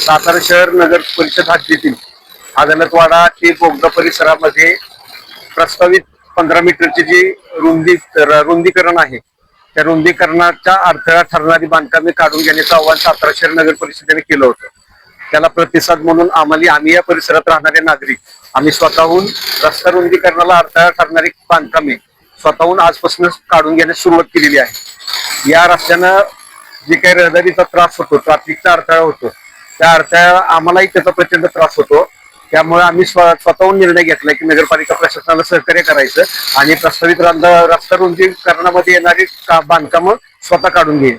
सातारा शहर नगर परिषद हद्दीतील अदालतवाडा ते बोगदा परिसरामध्ये प्रस्तावित 15 मीटरची जी रुंदीकरण आहे, त्या रुंदीकरणाचा अडथळा ठरणारी बांधकामे काढून घेण्याचं आवाहन सातारा शहर नगर परिषदेने केलं होतं. त्याला प्रतिसाद म्हणून आम्ही या परिसरात राहणारे नागरिक आम्ही स्वतःहून रस्ता रुंदीकरणाला अडथळा ठरणारी बांधकामे स्वतःहून आजपासून काढून घेण्यास सुरुवात केलेली आहे. या रस्त्यानं जे काही रहदारीचा त्रास होतो, ट्रॅफिकचा अडथळा होतो, त्या अडथळा आम्हालाही त्याचा प्रचंड त्रास होतो. त्यामुळे आम्ही स्वतःहून निर्णय घेतलाय की नगरपालिका प्रशासनाला सहकार्य करायचं आणि प्रस्तावित रस्ता रुंदीकरणामध्ये येणारी बांधकामं स्वतः काढून घेईल.